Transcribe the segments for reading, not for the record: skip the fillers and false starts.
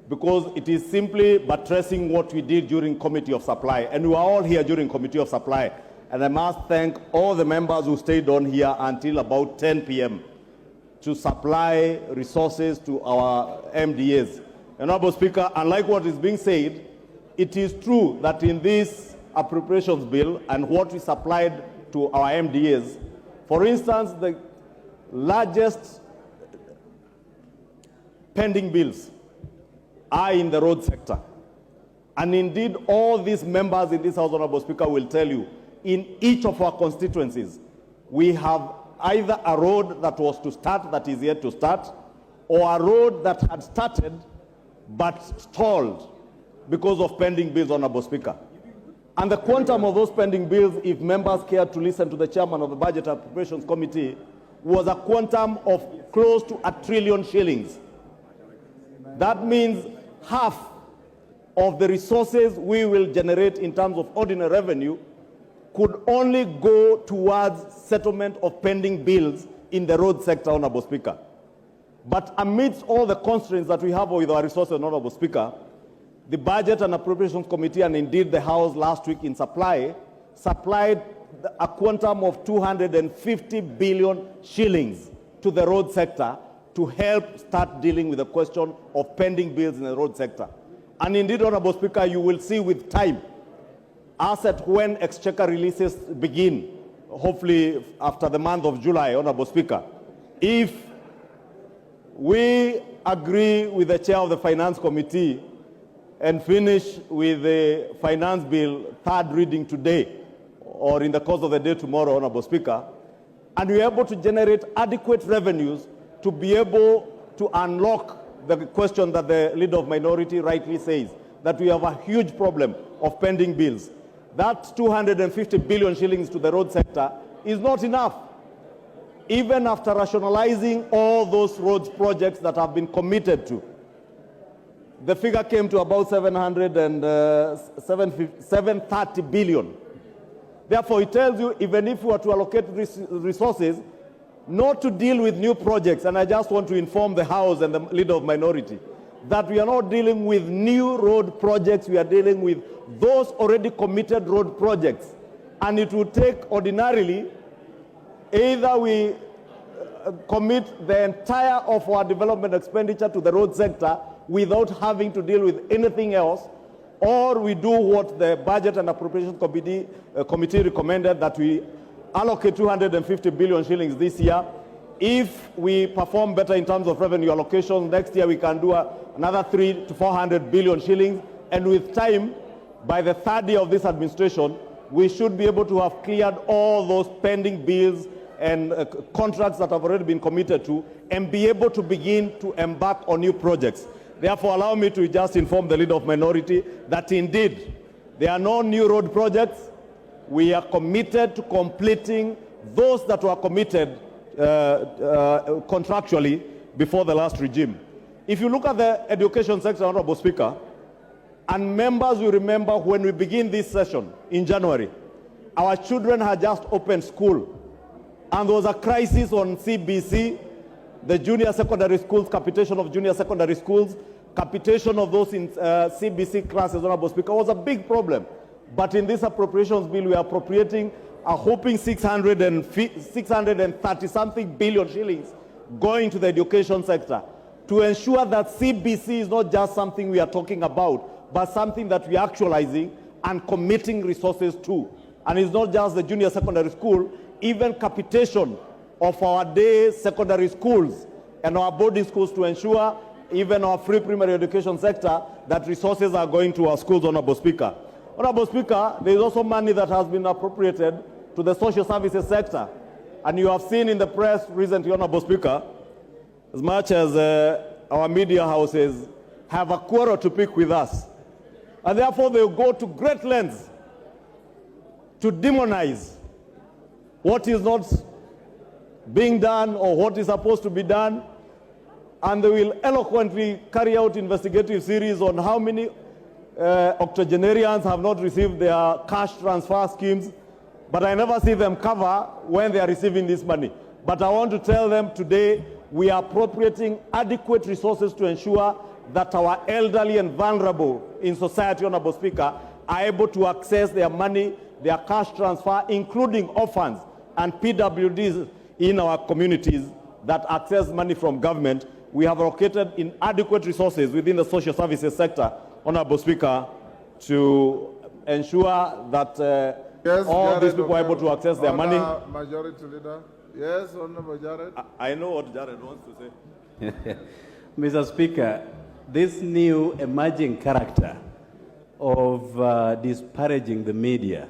because it is simply buttressing what we did during Committee of Supply. And we were all here during Committee of Supply. And I must thank all the members who stayed on here until about 10 p.m. to supply resources to our MDAs. Honorable Speaker, unlike what is being said, it is true that in this appropriations bill and what we supplied to our MDAs, for instance, the largest pending bills are in the road sector. And indeed, all these members in this House, Honorable Speaker, will tell you, in each of our constituencies, we have either a road that was to start that is yet to start, or a road that had started but stalled because of pending bills, Honorable Speaker. And the quantum of those pending bills, if members care to listen to the chairman of the Budget Appropriations Committee, was a quantum of close to R1 trillion. That means half of the resources we will generate in terms of ordinary revenue could only go towards settlement of pending bills in the road sector, Honorable Speaker. But amidst all the constraints that we have with our resources, Honorable Speaker, the Budget and Appropriations Committee, and indeed the House last week in supplied a quantum of 250 billion shillings to the road sector to help start dealing with the question of pending bills in the road sector. And indeed, Honorable Speaker, you will see with time, as at when exchequer releases begin, hopefully after the month of July, Honorable Speaker, if we agree with the chair of the Finance Committee and finish with the finance bill third reading today or in the course of the day tomorrow, Honorable Speaker, and we're able to generate adequate revenues to be able to unlock the question that the Leader of Minority rightly says, that we have a huge problem of pending bills. That 250 billion shillings to the road sector is not enough. Even after rationalizing all those roads projects that have been committed to, the figure came to about 730 billion. Therefore, it tells you, even if we were to allocate resources, not to deal with new projects, and I just want to inform the House and the Leader of Minority, that we are not dealing with new road projects, we are dealing with those already committed road projects. And it would take ordinarily, either we commit the entire of our development expenditure to the road sector without having to deal with anything else, or we do what the Budget and Appropriations Committee recommended, that we allocate 250 billion shillings this year. If we perform better in terms of revenue allocation, next year we can do another 300 to 400 billion shillings. And with time, by the third year of this administration, we should be able to have cleared all those pending bills and contracts that have already been committed to, and be able to begin to embark on new projects. Therefore, allow me to just inform the Leader of Minority that indeed there are no new road projects. We are committed to completing those that were committed contractually before the last regime. If you look at the education sector, Honorable Speaker, and members will remember when we begin this session in January, our children had just opened school, and there was a crisis on CBC, the junior secondary schools, capitation of junior secondary schools, capitation of those in CBC classes, Honorable Speaker, was a big problem. But in this appropriations bill, we are appropriating a whopping 630-something billion shillings going to the education sector to ensure that CBC is not just something we are talking about, but something that we are actualizing and committing resources to. And it's not just the junior secondary school, even capitation of our day secondary schools and our boarding schools, to ensure even our free primary education sector that resources are going to our schools, Honorable Speaker. Honorable Speaker, there is also money that has been appropriated to the social services sector. And you have seen in the press recently, Honorable Speaker, as much as our media houses have a quarrel to pick with us, and therefore they will go to great lengths to demonize what is not being done or what is supposed to be done, and they will eloquently carry out investigative series on how many octogenarians have not received their cash transfer schemes, but I never see them cover when they are receiving this money. But I want to tell them today, we are appropriating adequate resources to ensure that our elderly and vulnerable in society, Honorable Speaker, are able to access their money, their cash transfer, including orphans and PWDs in our communities that access money from government. We have allocated inadequate resources within the social services sector, Honorable Speaker, to ensure that Yes, all Jared, these people are able to access their money. Majority Leader. Yes, Honorable Jared. I know what Jared wants to say. Mr. Speaker, this new emerging character of disparaging the media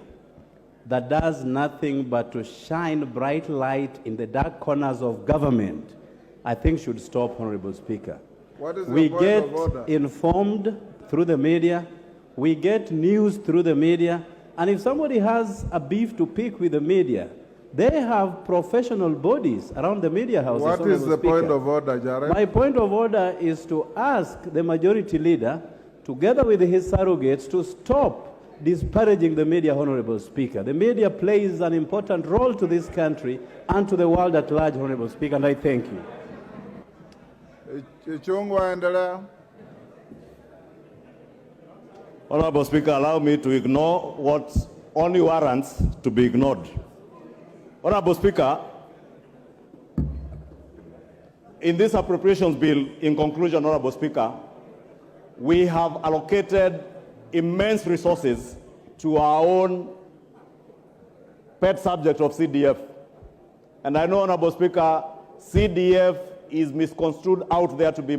that does nothing but to shine bright light in the dark corners of government, I think should stop, Honorable Speaker. What is We the point get of order? informed through the media, we get news through the media, and if somebody has a beef to pick with the media, they have professional bodies around the media houses. What is Honorable the Speaker. point of order, Jared? My point of order is to ask the majority leader, together with his surrogates, to stop disparaging the media, Honorable Speaker. The media plays an important role to this country and to the world at large, Honorable Speaker, and I thank you. Ichungwa, endelea. Honorable Speaker, allow me to ignore what only warrants to be ignored. Honorable Speaker, in this appropriations bill, in conclusion, Honorable Speaker, we have allocated immense resources to our own pet subject of CDF. And I know, Honorable Speaker, CDF is misconstrued out there to be